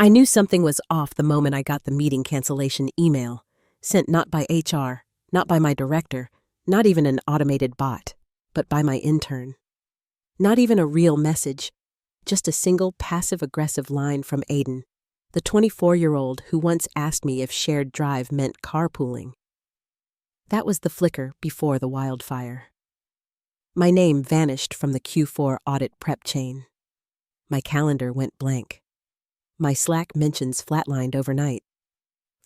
I knew something was off the moment I got the meeting cancellation email, sent not by HR, not by my director, not even an automated bot, but by my intern. Not even a real message, just a single passive-aggressive line from Aiden, the 24-year-old who once asked me if shared drive meant carpooling. That was the flicker before the wildfire. My name vanished from the Q4 audit prep chain. My calendar went blank. My Slack mentions flatlined overnight.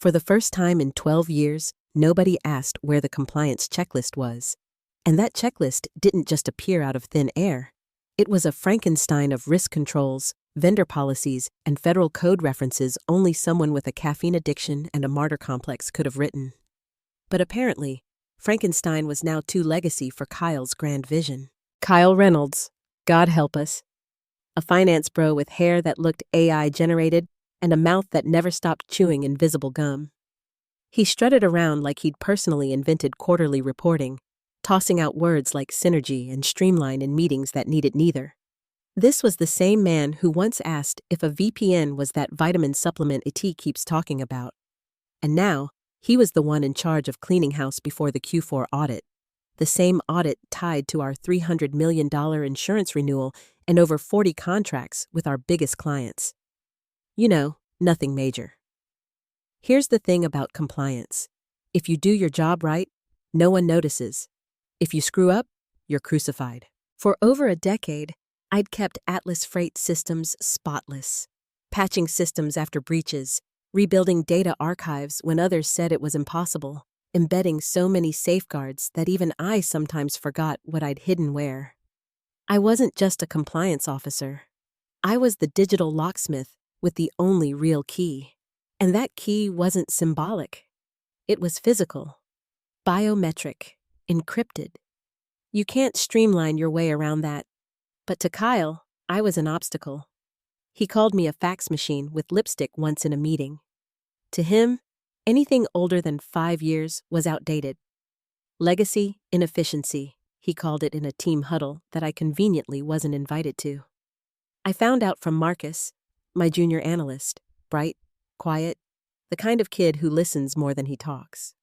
For the first time in 12 years, nobody asked where the compliance checklist was. And that checklist didn't just appear out of thin air. It was a Frankenstein of risk controls, vendor policies, and federal code references only someone with a caffeine addiction and a martyr complex could have written. But apparently, Frankenstein was now too legacy for Kyle's grand vision. Kyle Reynolds, God help us. A finance bro with hair that looked AI-generated and a mouth that never stopped chewing invisible gum. He strutted around like he'd personally invented quarterly reporting, tossing out words like synergy and streamline in meetings that needed neither. This was the same man who once asked if a VPN was that vitamin supplement IT keeps talking about. And now, he was the one in charge of cleaning house before the Q4 audit. The same audit tied to our $300 million insurance renewal and over 40 contracts with our biggest clients. You know, nothing major. Here's the thing about compliance. If you do your job right, no one notices. If you screw up, you're crucified. For over a decade, I'd kept Atlas Freight systems spotless, patching systems after breaches, rebuilding data archives when others said it was impossible, embedding so many safeguards that even I sometimes forgot what I'd hidden where. I wasn't just a compliance officer. I was the digital locksmith with the only real key. And that key wasn't symbolic. It was physical, biometric, encrypted. You can't streamline your way around that. But to Kyle, I was an obstacle. He called me a fax machine with lipstick once in a meeting. To him, anything older than 5 years was outdated. Legacy, inefficiency, he called it in a team huddle that I conveniently wasn't invited to. I found out from Marcus, my junior analyst, bright, quiet, the kind of kid who listens more than he talks.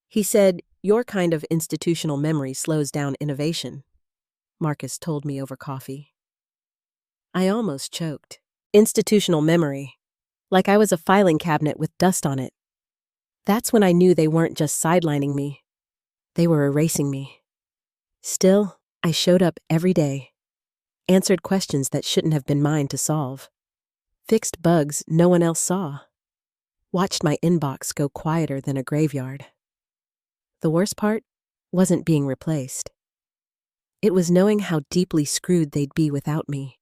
He said, "Your kind of institutional memory slows down innovation," Marcus told me over coffee. I almost choked. Institutional memory. Like I was a filing cabinet with dust on it. That's when I knew they weren't just sidelining me. They were erasing me. Still, I showed up every day. Answered questions that shouldn't have been mine to solve. Fixed bugs no one else saw. Watched my inbox go quieter than a graveyard. The worst part wasn't being replaced. It was knowing how deeply screwed they'd be without me,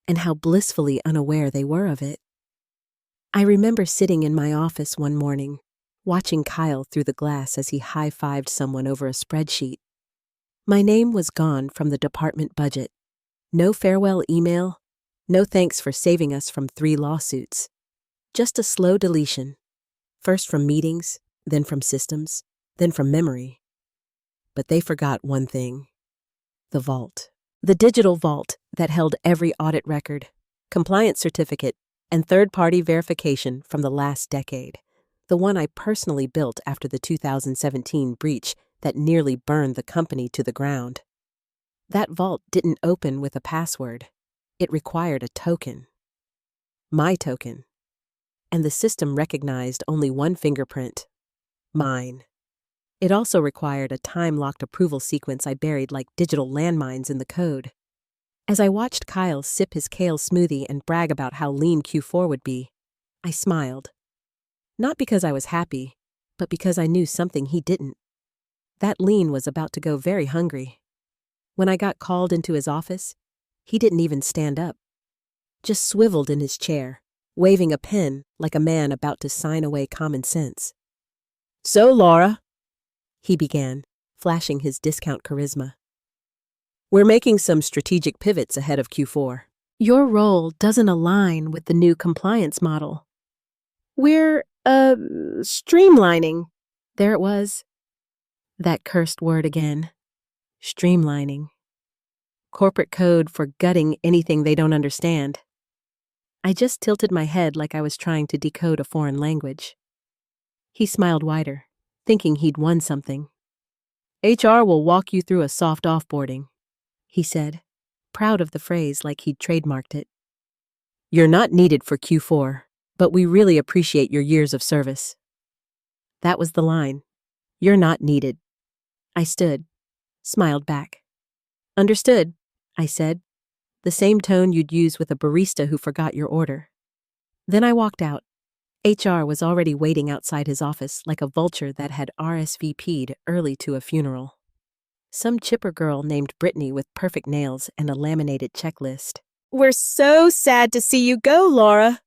and how blissfully unaware they were of it. I remember sitting in my office one morning, watching Kyle through the glass as he high-fived someone over a spreadsheet. My name was gone from the department budget. No farewell email, no thanks for saving us from 3 lawsuits. Just a slow deletion. First from meetings, then from systems, then from memory. But they forgot one thing. The vault. The digital vault that held every audit record, compliance certificate, and third-party verification from the last decade. The one I personally built after the 2017 breach that nearly burned the company to the ground. That vault didn't open with a password. It required a token. My token. And the system recognized only one fingerprint. Mine. It also required a time-locked approval sequence I buried like digital landmines in the code. As I watched Kyle sip his kale smoothie and brag about how lean Q4 would be, I smiled. Not because I was happy, but because I knew something he didn't. That lean was about to go very hungry. When I got called into his office, he didn't even stand up. Just swiveled in his chair, waving a pen like a man about to sign away common sense. "So, Laura," he began, flashing his discount charisma. "We're making some strategic pivots ahead of Q4. Your role doesn't align with the new compliance model. We're, streamlining." There it was. That cursed word again. Streamlining. Corporate code for gutting anything they don't understand. I just tilted my head like I was trying to decode a foreign language. He smiled wider, thinking he'd won something. HR will walk you through a soft offboarding, he said, proud of the phrase like he'd trademarked it. You're not needed for Q4, but we really appreciate your years of service. That was the line. You're not needed. I stood, smiled back. Understood, I said, the same tone you'd use with a barista who forgot your order. Then I walked out. HR was already waiting outside his office like a vulture that had RSVP'd early to a funeral. Some chipper girl named Brittany with perfect nails and a laminated checklist. We're so sad to see you go, Laura,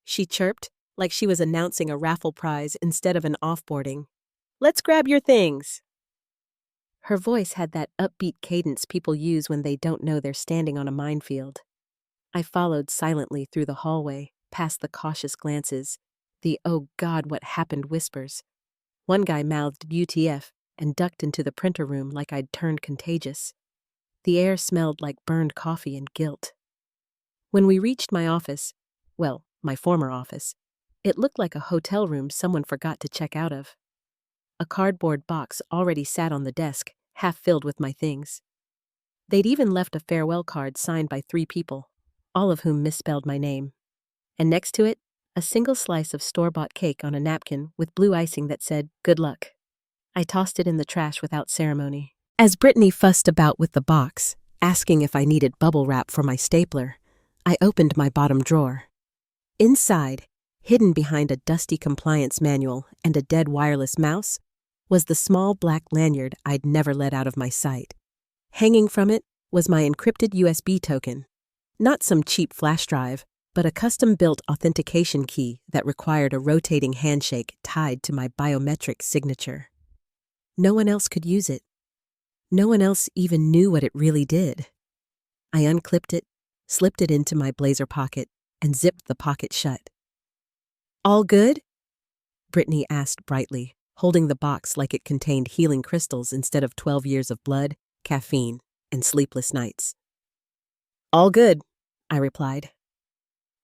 she chirped, like she was announcing a raffle prize instead of an offboarding. Let's grab your things. Her voice had that upbeat cadence people use when they don't know they're standing on a minefield. I followed silently through the hallway, past the cautious glances, the "oh God, what happened" whispers. One guy mouthed WTF and ducked into the printer room like I'd turned contagious. The air smelled like burned coffee and guilt. When we reached my office, well, my former office, it looked like a hotel room someone forgot to check out of. A cardboard box already sat on the desk, half filled with my things. They'd even left a farewell card signed by 3 people, all of whom misspelled my name. And next to it, a single slice of store-bought cake on a napkin with blue icing that said, "Good luck." I tossed it in the trash without ceremony. As Brittany fussed about with the box, asking if I needed bubble wrap for my stapler, I opened my bottom drawer. Inside, hidden behind a dusty compliance manual and a dead wireless mouse, was the small black lanyard I'd never let out of my sight. Hanging from it was my encrypted USB token. Not some cheap flash drive, but a custom-built authentication key that required a rotating handshake tied to my biometric signature. No one else could use it. No one else even knew what it really did. I unclipped it, slipped it into my blazer pocket, and zipped the pocket shut. "All good?" Brittany asked brightly, holding the box like it contained healing crystals instead of 12 years of blood, caffeine, and sleepless nights. "All good," I replied.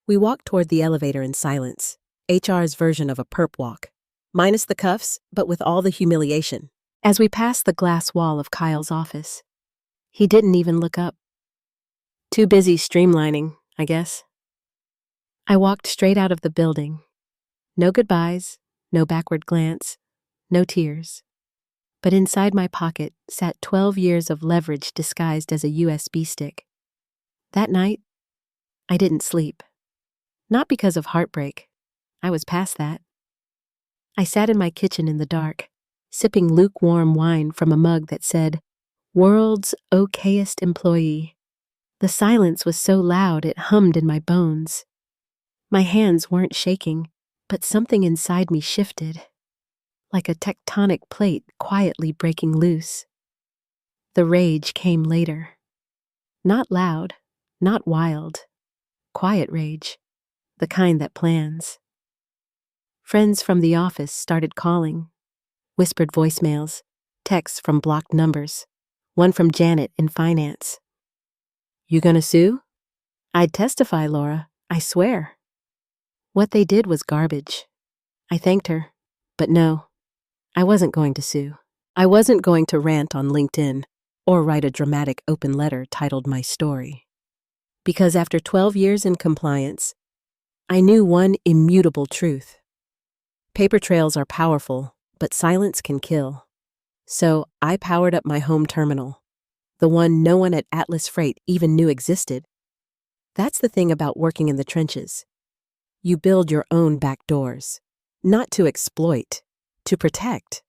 We walked toward the elevator in silence, HR's version of a perp walk, minus the cuffs, but with all the humiliation. As we passed the glass wall of Kyle's office, he didn't even look up. Too busy streamlining, I guess. I walked straight out of the building. No goodbyes, no backward glance, no tears. But inside my pocket sat 12 years of leverage disguised as a USB stick. That night, I didn't sleep. Not because of heartbreak. I was past that. I sat in my kitchen in the dark, sipping lukewarm wine from a mug that said, "World's okayest employee." The silence was so loud it hummed in my bones. My hands weren't shaking, but something inside me shifted, like a tectonic plate quietly breaking loose. The rage came later. Not loud, not wild. Quiet rage, the kind that plans. Friends from the office started calling. Whispered voicemails, texts from blocked numbers, one from Janet in finance. "You gonna sue?" "I'd testify, Laura, I swear." What they did was garbage. I thanked her, but no, I wasn't going to sue. I wasn't going to rant on LinkedIn or write a dramatic open letter titled My Story. Because after 12 years in compliance, I knew one immutable truth. Paper trails are powerful, but silence can kill. So I powered up my home terminal, the one no one at Atlas Freight even knew existed. That's the thing about working in the trenches. You build your own back doors, not to exploit, to protect.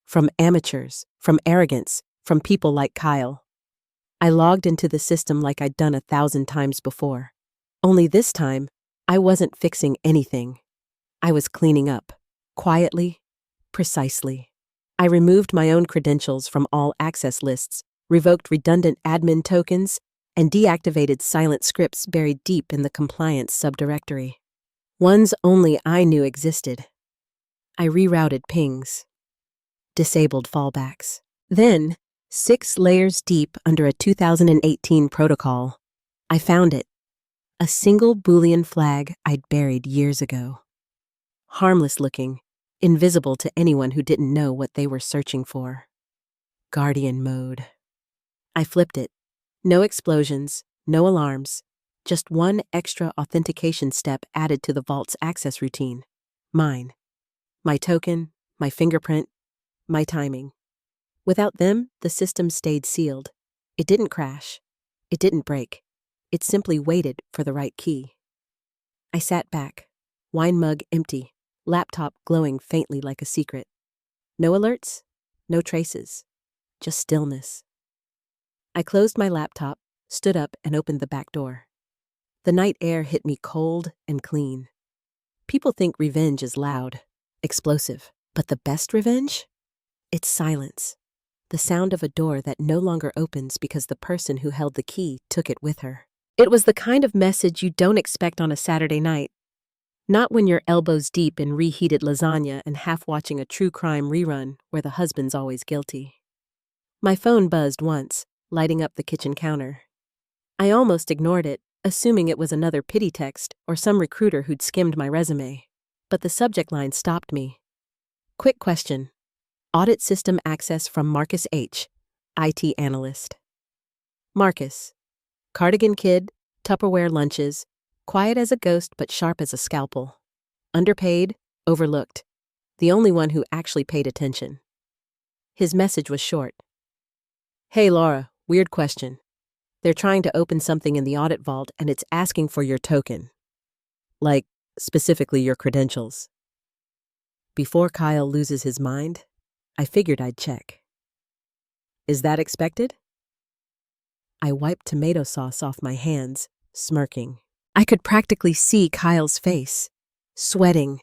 From amateurs, from arrogance, from people like Kyle. I logged into the system like I'd done 1,000 times before. Only this time, I wasn't fixing anything. I was cleaning up, quietly, precisely. I removed my own credentials from all access lists, revoked redundant admin tokens, and deactivated silent scripts buried deep in the compliance subdirectory. Ones only I knew existed. I rerouted pings. Disabled fallbacks. Then, 6 layers deep under a 2018 protocol, I found it. A single Boolean flag I'd buried years ago. Harmless looking, invisible to anyone who didn't know what they were searching for. Guardian mode. I flipped it. No explosions, no alarms, just one extra authentication step added to the vault's access routine. Mine. My token, my fingerprint, my timing. Without them, the system stayed sealed. It didn't crash. It didn't break. It simply waited for the right key. I sat back, wine mug empty, laptop glowing faintly like a secret. No alerts, no traces, just stillness. I closed my laptop, stood up, and opened the back door. The night air hit me cold and clean. People think revenge is loud, explosive, but the best revenge? It's silence. The sound of a door that no longer opens because the person who held the key took it with her. It was the kind of message you don't expect on a Saturday night. Not when you're elbows deep in reheated lasagna and half watching a true crime rerun where the husband's always guilty. My phone buzzed once, lighting up the kitchen counter. I almost ignored it, assuming it was another pity text or some recruiter who'd skimmed my resume. But the subject line stopped me. Quick question. Audit system access from Marcus H., IT analyst. Marcus. Cardigan kid, Tupperware lunches, quiet as a ghost but sharp as a scalpel. Underpaid, overlooked. The only one who actually paid attention. His message was short. Hey Laura, weird question. They're trying to open something in the audit vault and it's asking for your token. Like, specifically your credentials. Before Kyle loses his mind, I figured I'd check. Is that expected? I wiped tomato sauce off my hands, smirking. I could practically see Kyle's face, sweating,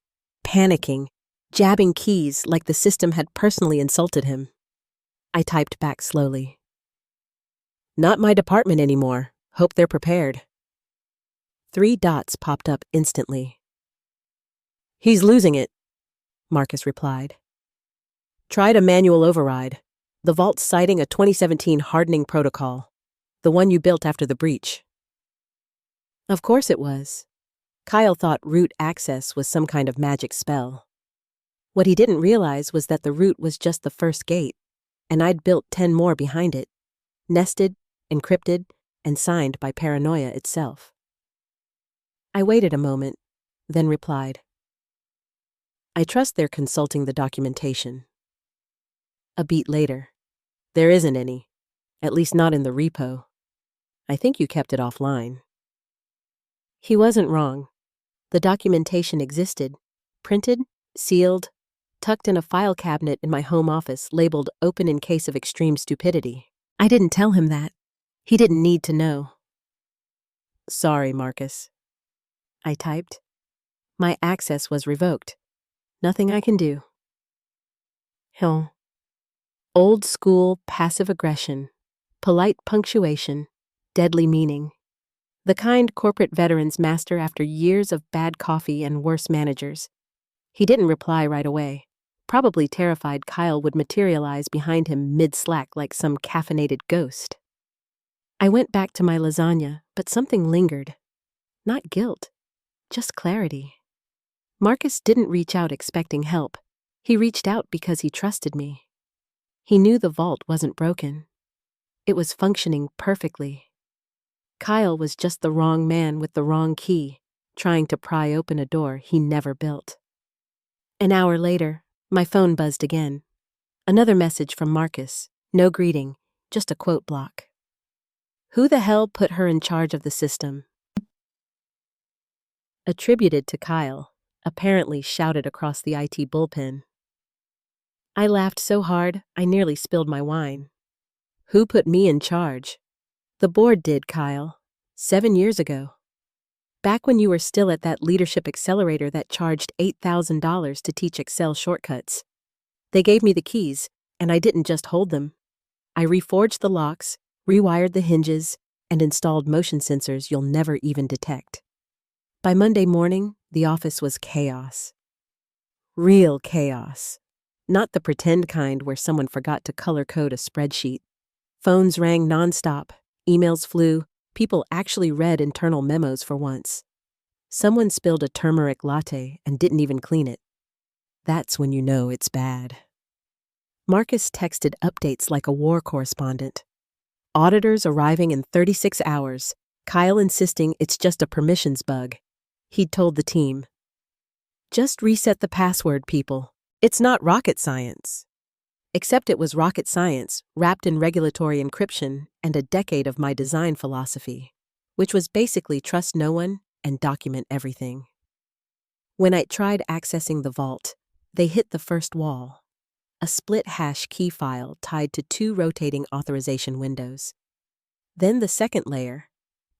panicking, jabbing keys like the system had personally insulted him. I typed back slowly. Not my department anymore. Hope they're prepared. 3 dots popped up instantly. He's losing it, Marcus replied. Tried a manual override. The vault's citing a 2017 hardening protocol, the one you built after the breach. Of course it was. Kyle thought root access was some kind of magic spell. What he didn't realize was that the root was just the first gate, and I'd built 10 more behind it, nested, encrypted, and signed by paranoia itself. I waited a moment, then replied. I trust they're consulting the documentation. A beat later. There isn't any, at least not in the repo. I think you kept it offline. He wasn't wrong. The documentation existed, printed, sealed, tucked in a file cabinet in my home office labeled open in case of extreme stupidity. I didn't tell him that. He didn't need to know. Sorry, Marcus. I typed. My access was revoked. Nothing I can do. Old school passive aggression, polite punctuation, deadly meaning. The kind corporate veterans master after years of bad coffee and worse managers. He didn't reply right away, probably terrified Kyle would materialize behind him mid-slack like some caffeinated ghost. I went back to my lasagna, but something lingered. Not guilt, just clarity. Marcus didn't reach out expecting help. He reached out because he trusted me. He knew the vault wasn't broken. It was functioning perfectly. Kyle was just the wrong man with the wrong key, trying to pry open a door he never built. An hour later, my phone buzzed again. Another message from Marcus. No greeting, just a quote block. Who the hell put her in charge of the system? Attributed to Kyle, apparently shouted across the IT bullpen. I laughed so hard, I nearly spilled my wine. Who put me in charge? The board did, Kyle. 7 years ago. Back when you were still at that leadership accelerator that charged $8,000 to teach Excel shortcuts. They gave me the keys, and I didn't just hold them. I reforged the locks, rewired the hinges, and installed motion sensors you'll never even detect. By Monday morning, the office was chaos. Real chaos. Not the pretend kind where someone forgot to color code a spreadsheet. Phones rang nonstop, emails flew, People actually read internal memos for once. Someone spilled a turmeric latte and didn't even clean it. That's when you know it's bad. Marcus texted updates like a war correspondent. Auditors arriving in 36 hours, Kyle insisting it's just a permissions bug. He'd told the team, "Just reset the password, people. It's not rocket science." Except it was rocket science, wrapped in regulatory encryption and a decade of my design philosophy, which was basically trust no one and document everything. When I tried accessing the vault, they hit the first wall, a split hash key file tied to 2 rotating authorization windows. Then the second layer,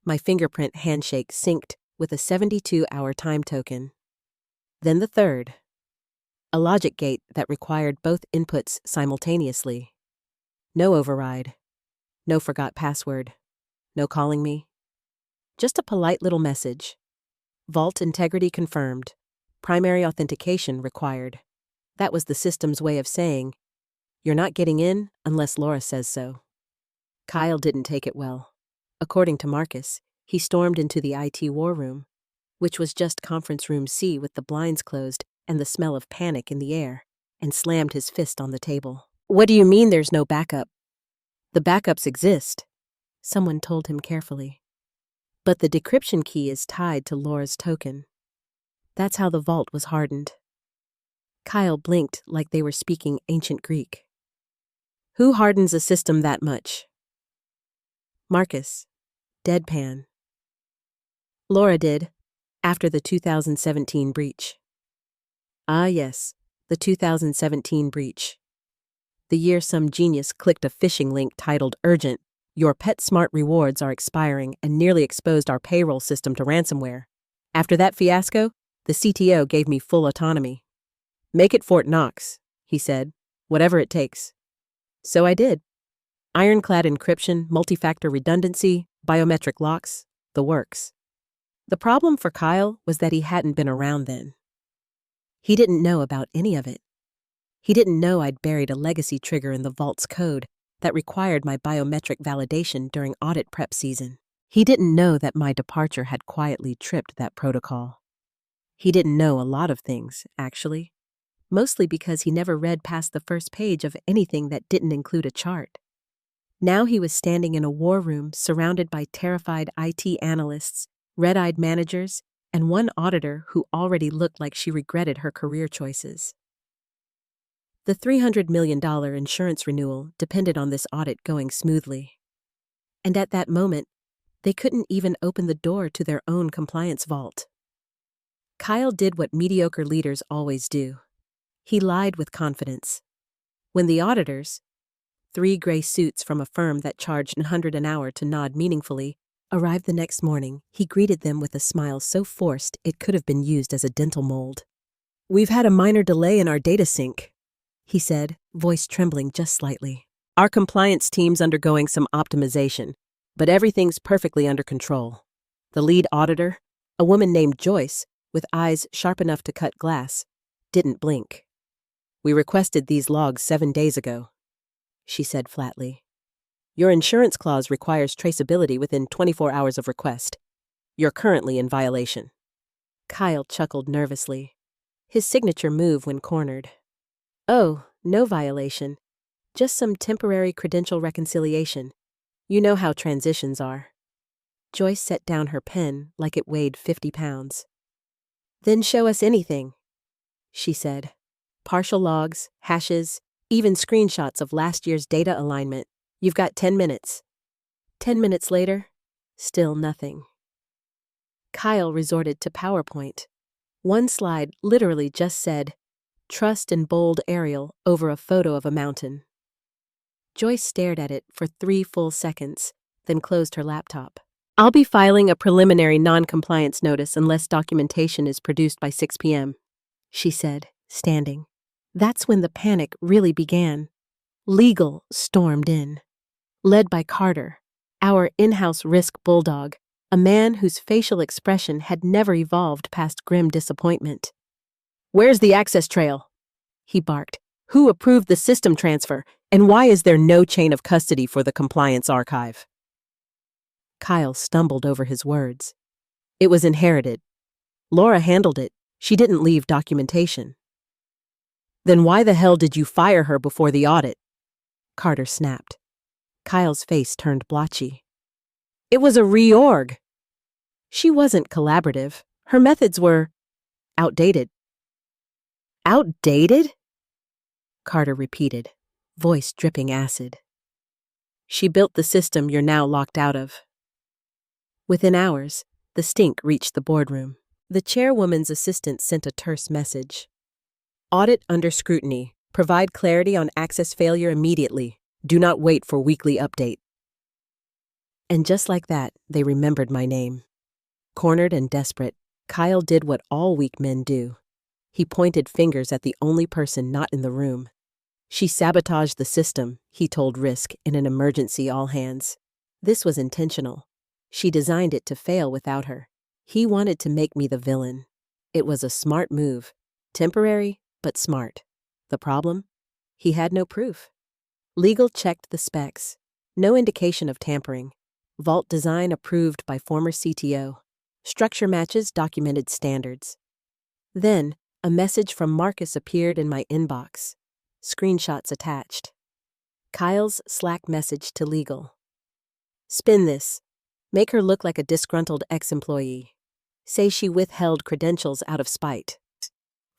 my fingerprint handshake synced with a 72-hour time token. Then the third, a logic gate that required both inputs simultaneously. No override, no forgot password, no calling me. Just a polite little message. Vault integrity confirmed. Primary authentication required. That was the system's way of saying, "You're not getting in unless Laura says so." Kyle didn't take it well. According to Marcus, he stormed into the IT war room, which was just conference room C with the blinds closed and the smell of panic in the air, and slammed his fist on the table. "What do you mean there's no backup?" "The backups exist," someone told him carefully. "But the decryption key is tied to Laura's token." That's how the vault was hardened. Kyle blinked like they were speaking ancient Greek. "Who hardens a system that much?" Marcus, deadpan. "Laura did, after the 2017 breach." Ah yes, the 2017 breach. The year some genius clicked a phishing link titled "Urgent, your PetSmart rewards are expiring," and nearly exposed our payroll system to ransomware. After that fiasco, the CTO gave me full autonomy. "Make it Fort Knox," he said, "whatever it takes." So I did. Ironclad encryption, multi-factor redundancy, biometric locks, the works. The problem for Kyle was that he hadn't been around then. He didn't know about any of it. He didn't know I'd buried a legacy trigger in the vault's code that required my biometric validation during audit prep season. He didn't know that my departure had quietly tripped that protocol. He didn't know a lot of things, actually, mostly because he never read past the first page of anything that didn't include a chart. Now he was standing in a war room surrounded by terrified IT analysts, red-eyed managers, and one auditor who already looked like she regretted her career choices. The $300 million insurance renewal depended on this audit going smoothly. And at that moment, they couldn't even open the door to their own compliance vault. Kyle did what mediocre leaders always do. He lied with confidence. When the auditors, 3 gray suits from a firm that charged $100 an hour to nod meaningfully, arrived the next morning, he greeted them with a smile so forced it could have been used as a dental mold. "We've had a minor delay in our data sync," he said, voice trembling just slightly. "Our compliance team's undergoing some optimization, but everything's perfectly under control." The lead auditor, a woman named Joyce, with eyes sharp enough to cut glass, didn't blink. "We requested these logs 7 days ago," she said flatly. "Your insurance clause requires traceability within 24 hours of request. You're currently in violation." Kyle chuckled nervously, his signature move when cornered. "Oh, no violation. Just some temporary credential reconciliation. You know how transitions are." Joyce set down her pen like it weighed 50 pounds. "Then show us anything," she said. "Partial logs, hashes, even screenshots of last year's data alignment. You've got 10 minutes. 10 minutes later, still nothing. Kyle resorted to PowerPoint. One slide literally just said, "Trust" in bold Arial over a photo of a mountain. Joyce stared at it for 3 full seconds, then closed her laptop. "I'll be filing a preliminary non-compliance notice unless documentation is produced by 6 p.m., she said, standing. That's when the panic really began. Legal stormed in. Led by Carter, our in-house risk bulldog, a man whose facial expression had never evolved past grim disappointment. "Where's the access trail?" he barked. "Who approved the system transfer, and why is there no chain of custody for the compliance archive?" Kyle stumbled over his words. It was inherited. Laura handled it. She didn't leave documentation. Then why the hell did you fire her before the audit? Carter snapped. Kyle's face turned blotchy. It was a reorg. She wasn't collaborative. Her methods were outdated. Outdated? Carter repeated, voice dripping acid. She built the system you're now locked out of. Within hours, the stink reached the boardroom. The chairwoman's assistant sent a terse message. Audit under scrutiny. Provide clarity on access failure immediately. Do not wait for weekly update. And just like that, they remembered my name. Cornered and desperate, Kyle did what all weak men do. He pointed fingers at the only person not in the room. She sabotaged the system, he told Risk in an emergency all-hands. This was intentional. She designed it to fail without her. He wanted to make me the villain. It was a smart move. Temporary, but smart. The problem? He had no proof. Legal checked the specs. No indication of tampering. Vault design approved by former CTO. Structure matches documented standards. Then, a message from Marcus appeared in my inbox. Screenshots attached. Kyle's Slack message to legal. Spin this. Make her look like a disgruntled ex-employee. Say she withheld credentials out of spite.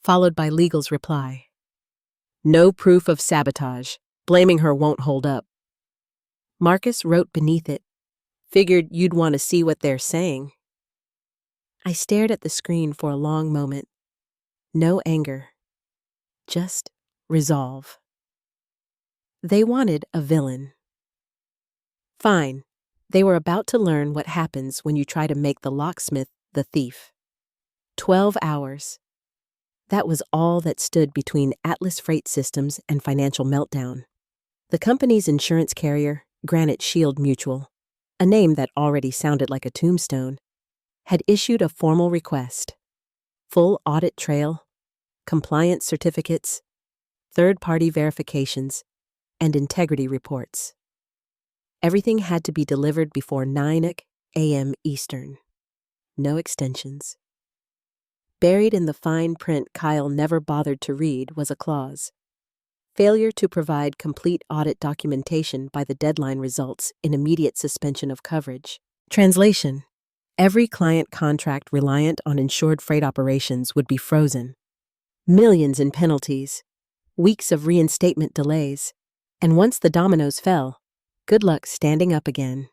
Followed by legal's reply. No proof of sabotage. Blaming her won't hold up. Marcus wrote beneath it. Figured you'd want to see what they're saying. I stared at the screen for a long moment. No anger. Just resolve. They wanted a villain. Fine. They were about to learn what happens when you try to make the locksmith the thief. 12 hours. That was all that stood between Atlas Freight Systems and financial meltdown. The company's insurance carrier, Granite Shield Mutual, a name that already sounded like a tombstone, had issued a formal request. Full audit trail, compliance certificates, third-party verifications, and integrity reports. Everything had to be delivered before 9 a.m. Eastern. No extensions. Buried in the fine print Kyle never bothered to read was a clause. Failure to provide complete audit documentation by the deadline results in immediate suspension of coverage. Translation: every client contract reliant on insured freight operations would be frozen. Millions in penalties, weeks of reinstatement delays, and once the dominoes fell, good luck standing up again.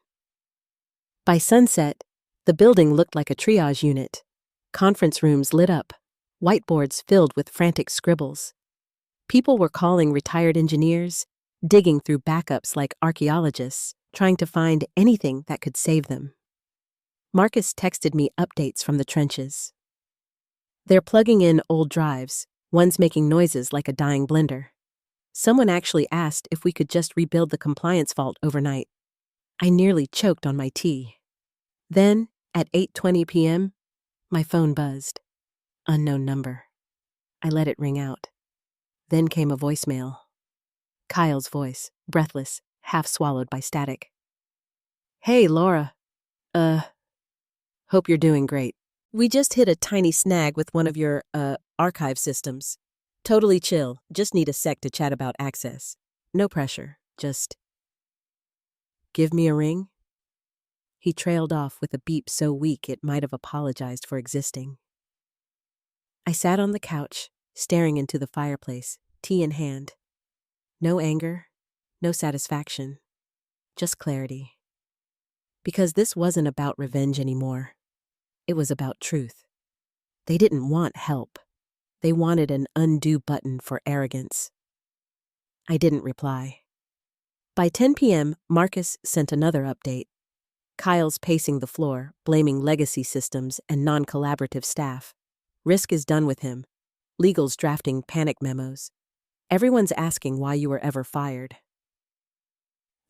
By sunset, the building looked like a triage unit. Conference rooms lit up, whiteboards filled with frantic scribbles. People were calling retired engineers, digging through backups like archaeologists, trying to find anything that could save them. Marcus texted me updates from the trenches. They're plugging in old drives, one's making noises like a dying blender. Someone actually asked if we could just rebuild the compliance vault overnight. I nearly choked on my tea. Then, at 8:20 p.m., my phone buzzed. Unknown number. I let it ring out. Then came a voicemail. Kyle's voice, breathless, half swallowed by static. Hey, Laura. Hope you're doing great. We just hit a tiny snag with one of your, archive systems. Totally chill. Just need a sec to chat about access. No pressure. Just give me a ring. He trailed off with a beep so weak it might have apologized for existing. I sat on the couch, staring into the fireplace, tea in hand. No anger, no satisfaction, just clarity. Because this wasn't about revenge anymore. It was about truth. They didn't want help. They wanted an undo button for arrogance. I didn't reply. By 10 p.m., Marcus sent another update. Kyle's pacing the floor, blaming legacy systems and non-collaborative staff. Risk is done with him. Legal's drafting panic memos. Everyone's asking why you were ever fired.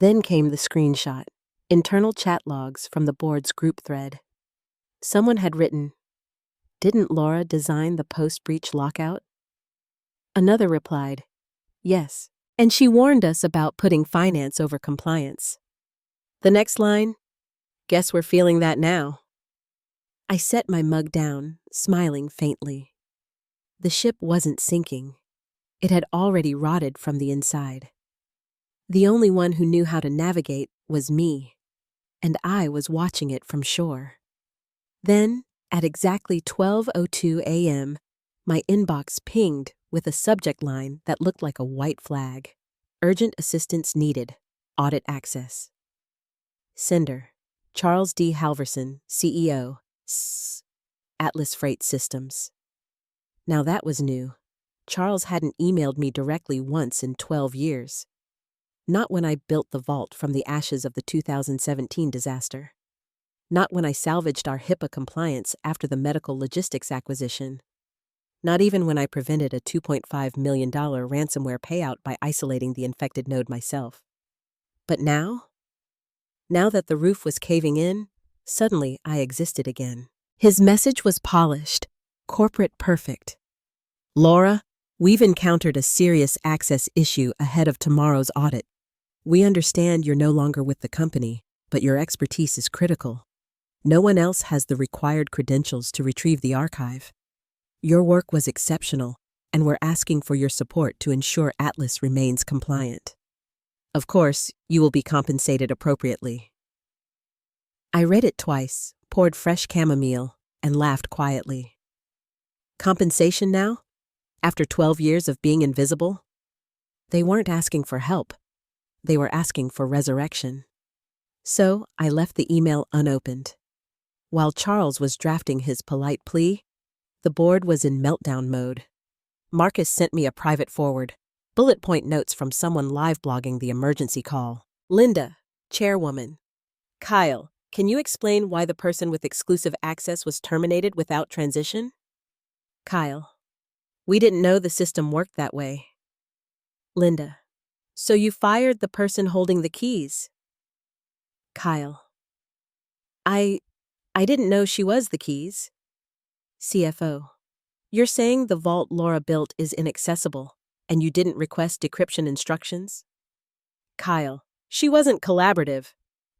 Then came the screenshot. Internal chat logs from the board's group thread. Someone had written, "Didn't Laura design the post-breach lockout?" Another replied, "Yes, and she warned us about putting finance over compliance." The next line, Guess we're feeling that now. I set my mug down, smiling faintly. The ship wasn't sinking. It had already rotted from the inside. The only one who knew how to navigate was me, and I was watching it from shore. Then, at exactly 12:02 a.m., my inbox pinged with a subject line that looked like a white flag. Urgent assistance needed. Audit access. Sender: Charles D. Halverson, CEO, Atlas Freight Systems. Now that was new. Charles hadn't emailed me directly once in 12 years. Not when I built the vault from the ashes of the 2017 disaster. Not when I salvaged our HIPAA compliance after the medical logistics acquisition. Not even when I prevented a $2.5 million ransomware payout by isolating the infected node myself. But now? Now that the roof was caving in, suddenly I existed again. His message was polished, corporate perfect. Laura, we've encountered a serious access issue ahead of tomorrow's audit. We understand you're no longer with the company, but your expertise is critical. No one else has the required credentials to retrieve the archive. Your work was exceptional, and we're asking for your support to ensure Atlas remains compliant. Of course, you will be compensated appropriately. I read it twice, poured fresh chamomile, and laughed quietly. Compensation now? After 12 years of being invisible? They weren't asking for help. They were asking for resurrection. So I left the email unopened. While Charles was drafting his polite plea, the board was in meltdown mode. Marcus sent me a private forward, bullet point notes from someone live blogging the emergency call. Linda, chairwoman. Kyle, can you explain why the person with exclusive access was terminated without transition? Kyle, we didn't know the system worked that way. Linda, so you fired the person holding the keys? Kyle, I didn't know she was the keys. CFO, you're saying the vault Laura built is inaccessible, and you didn't request decryption instructions? Kyle, she wasn't collaborative.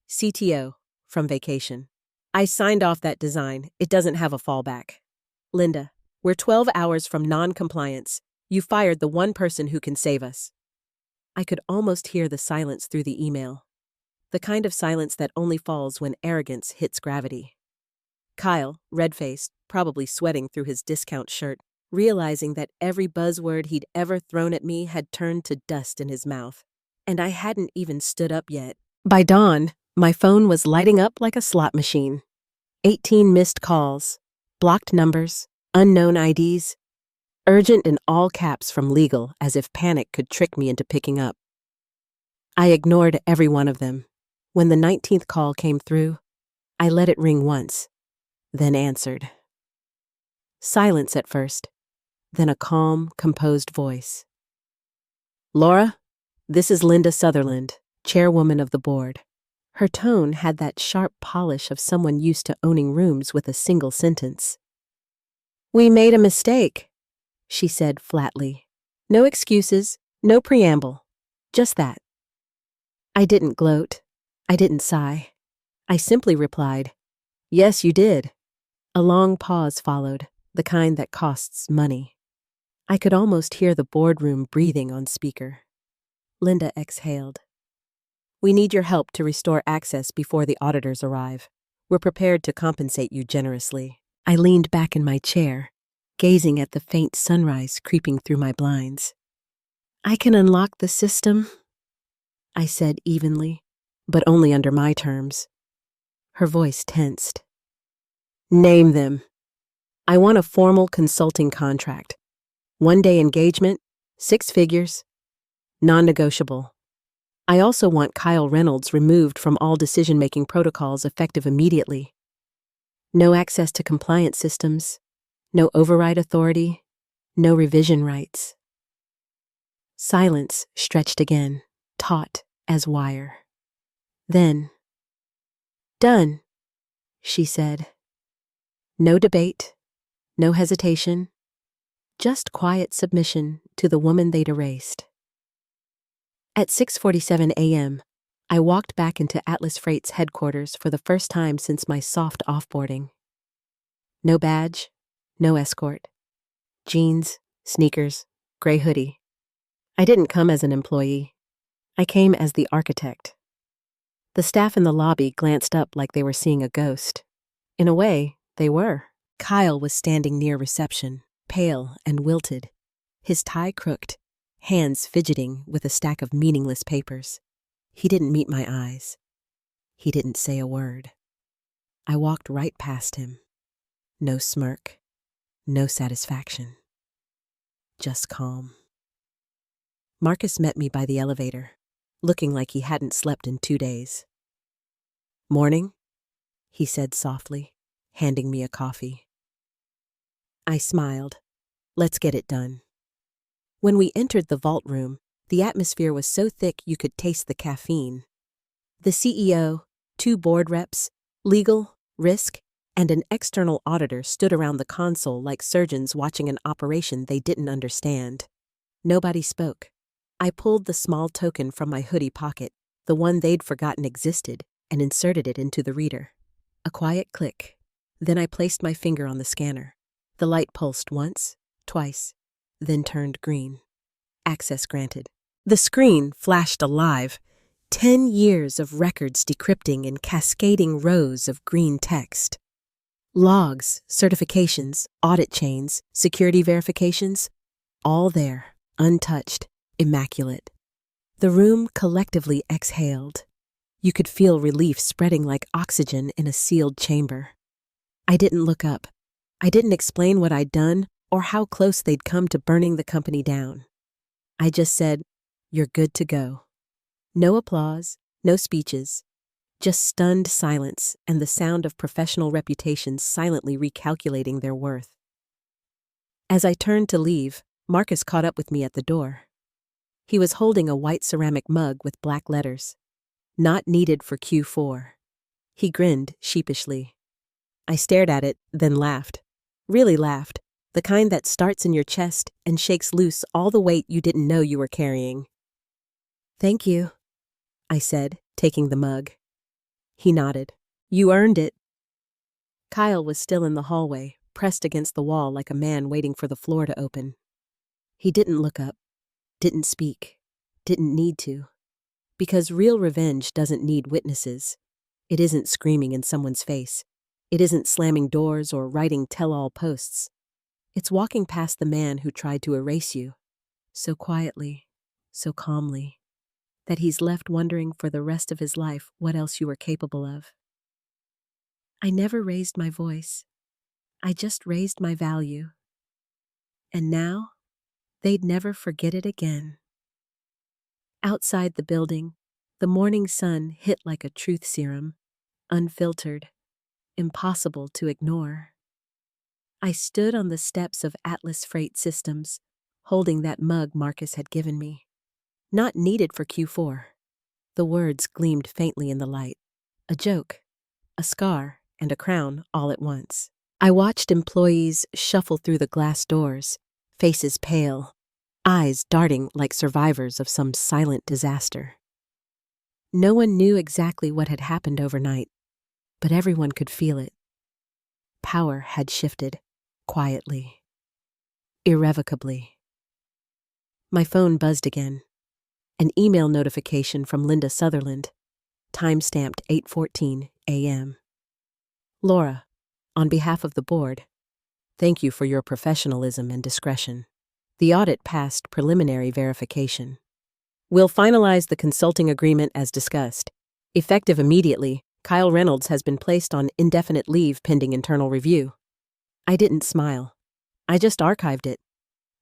CTO, from vacation. I signed off that design. It doesn't have a fallback. Linda, we're 12 hours from non-compliance. You fired the one person who can save us. I could almost hear the silence through the email. The kind of silence that only falls when arrogance hits gravity. Kyle, red-faced, probably sweating through his discount shirt, realizing that every buzzword he'd ever thrown at me had turned to dust in his mouth. And I hadn't even stood up yet. By dawn, my phone was lighting up like a slot machine. 18 missed calls, blocked numbers, unknown IDs, urgent in all caps from legal, as if panic could trick me into picking up. I ignored every one of them. When the 19th call came through, I let it ring once, then answered. Silence at first, then a calm, composed voice. Laura, this is Linda Sutherland, chairwoman of the board. Her tone had that sharp polish of someone used to owning rooms with a single sentence. We made a mistake, she said flatly. No excuses, no preamble, just that. I didn't gloat. I didn't sigh. I simply replied, yes, you did. A long pause followed, the kind that costs money. I could almost hear the boardroom breathing on speaker. Linda exhaled. We need your help to restore access before the auditors arrive. We're prepared to compensate you generously. I leaned back in my chair, gazing at the faint sunrise creeping through my blinds. I can unlock the system, I said evenly, but only under my terms. Her voice tensed. Name them. I want a formal consulting contract. 1-day engagement, 6 figures, non-negotiable. I also want Kyle Reynolds removed from all decision-making protocols effective immediately. No access to compliance systems, no override authority, no revision rights. Silence stretched again, taut as wire. Then, done, she said. No debate, no hesitation, just quiet submission to the woman they'd erased. At 6:47 a.m., I walked back into Atlas Freight's headquarters for the first time since my soft offboarding. No badge, no escort. Jeans, sneakers, gray hoodie. I didn't come as an employee. I came as the architect. The staff in the lobby glanced up like they were seeing a ghost. In a way, they were. Kyle was standing near reception, pale and wilted, his tie crooked, hands fidgeting with a stack of meaningless papers. He didn't meet my eyes. He didn't say a word. I walked right past him. No smirk, no satisfaction. Just calm. Marcus met me by the elevator, looking like he hadn't slept in 2 days. "Morning," he said softly, handing me a coffee. I smiled. Let's get it done. When we entered the vault room, the atmosphere was so thick you could taste the caffeine. The CEO, 2 board reps, legal, risk, and an external auditor stood around the console like surgeons watching an operation they didn't understand. Nobody spoke. I pulled the small token from my hoodie pocket, the one they'd forgotten existed, and inserted it into the reader. A quiet click. Then I placed my finger on the scanner. The light pulsed once, twice, then turned green. Access granted. The screen flashed alive. 10 years of records decrypting in cascading rows of green text. Logs, certifications, audit chains, security verifications, all there, untouched, immaculate. The room collectively exhaled. You could feel relief spreading like oxygen in a sealed chamber. I didn't look up. I didn't explain what I'd done or how close they'd come to burning the company down. I just said, "You're good to go." No applause, no speeches, just stunned silence and the sound of professional reputations silently recalculating their worth. As I turned to leave, Marcus caught up with me at the door. He was holding a white ceramic mug with black letters. Not needed for Q4. He grinned sheepishly. I stared at it, then laughed. Really laughed. The kind that starts in your chest and shakes loose all the weight you didn't know you were carrying. "Thank you," I said, taking the mug. He nodded. "You earned it." Kyle was still in the hallway, pressed against the wall like a man waiting for the floor to open. He didn't look up, didn't speak, didn't need to. Because real revenge doesn't need witnesses. It isn't screaming in someone's face. It isn't slamming doors or writing tell-all posts. It's walking past the man who tried to erase you, so quietly, so calmly, that he's left wondering for the rest of his life what else you were capable of. I never raised my voice. I just raised my value. And now, they'd never forget it again. Outside the building, the morning sun hit like a truth serum, unfiltered, impossible to ignore. I stood on the steps of Atlas Freight Systems, holding that mug Marcus had given me. Not needed for Q4. The words gleamed faintly in the light. A joke, a scar, and a crown all at once. I watched employees shuffle through the glass doors, faces pale, eyes darting like survivors of some silent disaster. No one knew exactly what had happened overnight, but everyone could feel it. Power had shifted, quietly, irrevocably. My phone buzzed again. An email notification from Linda Sutherland, time-stamped 8:14 a.m. "Laura, on behalf of the board, thank you for your professionalism and discretion. The audit passed preliminary verification. We'll finalize the consulting agreement as discussed. Effective immediately, Kyle Reynolds has been placed on indefinite leave pending internal review." I didn't smile. I just archived it.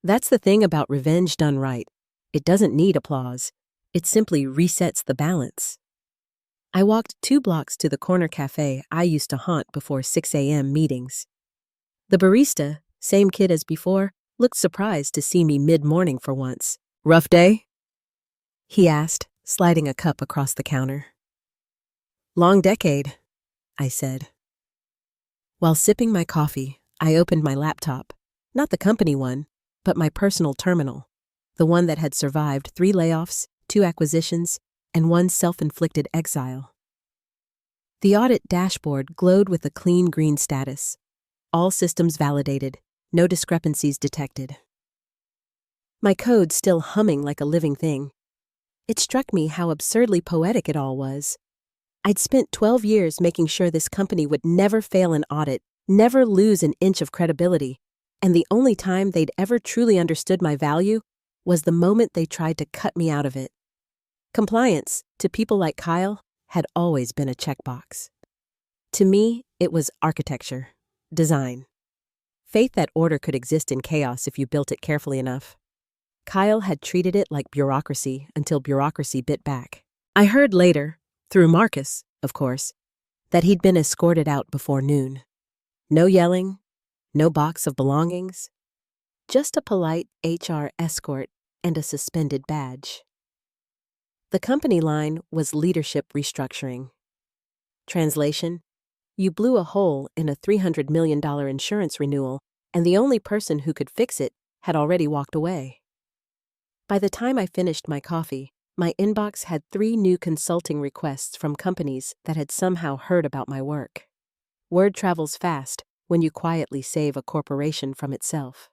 That's the thing about revenge done right. It doesn't need applause. It simply resets the balance. I walked 2 blocks to the corner cafe I used to haunt before 6 a.m. meetings. The barista, same kid as before, looked surprised to see me mid-morning for once. "Rough day?" he asked, sliding a cup across the counter. "Long decade," I said. While sipping my coffee, I opened my laptop, not the company one, but my personal terminal, the one that had survived 3 layoffs, 2 acquisitions, and one self-inflicted exile. The audit dashboard glowed with a clean green status. All systems validated, no discrepancies detected. My code still humming like a living thing. It struck me how absurdly poetic it all was. I'd spent 12 years making sure this company would never fail an audit, never lose an inch of credibility, and the only time they'd ever truly understood my value was the moment they tried to cut me out of it. Compliance, to people like Kyle, had always been a checkbox. To me, it was architecture, design. Faith that order could exist in chaos if you built it carefully enough. Kyle had treated it like bureaucracy until bureaucracy bit back. I heard later, through Marcus, of course, that he'd been escorted out before noon. No yelling, no box of belongings, just a polite HR escort and a suspended badge. The company line was leadership restructuring. Translation: you blew a hole in a $300 million insurance renewal, and the only person who could fix it had already walked away. By the time I finished my coffee, my inbox had 3 new consulting requests from companies that had somehow heard about my work. Word travels fast when you quietly save a corporation from itself.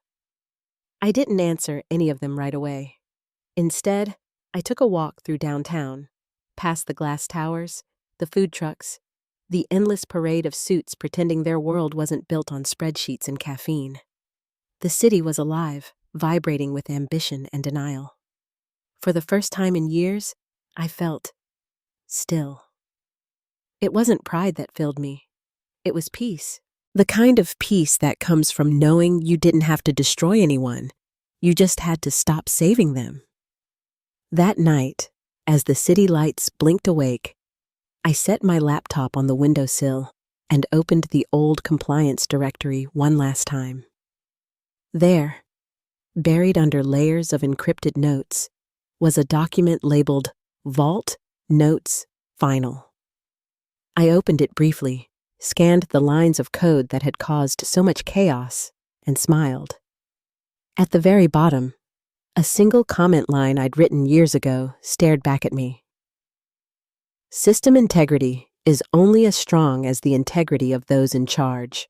I didn't answer any of them right away. Instead, I took a walk through downtown, past the glass towers, the food trucks, the endless parade of suits pretending their world wasn't built on spreadsheets and caffeine. The city was alive, vibrating with ambition and denial. For the first time in years, I felt still. It wasn't pride that filled me. It was peace. The kind of peace that comes from knowing you didn't have to destroy anyone. You just had to stop saving them. That night, as the city lights blinked awake, I set my laptop on the windowsill and opened the old compliance directory one last time. There, buried under layers of encrypted notes, was a document labeled Vault Notes Final. I opened it briefly, scanned the lines of code that had caused so much chaos, and smiled. At the very bottom, a single comment line I'd written years ago stared back at me. System integrity is only as strong as the integrity of those in charge.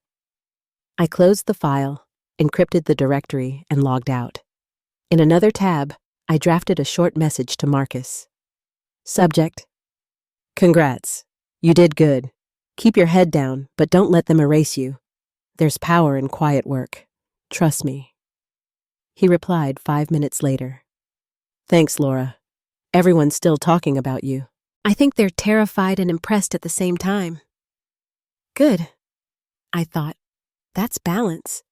I closed the file, encrypted the directory, and logged out. In another tab, I drafted a short message to Marcus. Subject: Congrats. You did good. Keep your head down, but don't let them erase you. There's power in quiet work. Trust me. He replied 5 minutes later. Thanks, Laura. Everyone's still talking about you. I think they're terrified and impressed at the same time. Good. I thought, that's balance.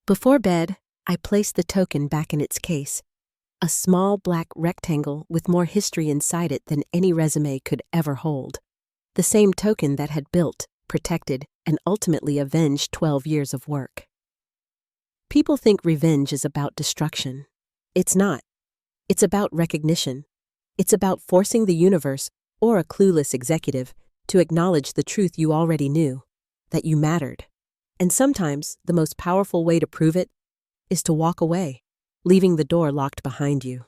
Before bed, I placed the token back in its case, a small black rectangle with more history inside it than any resume could ever hold. The same token that had built, protected, and ultimately avenged 12 years of work. People think revenge is about destruction. It's not. It's about recognition. It's about forcing the universe, or a clueless executive, to acknowledge the truth you already knew, that you mattered. And sometimes, the most powerful way to prove it is to walk away, leaving the door locked behind you.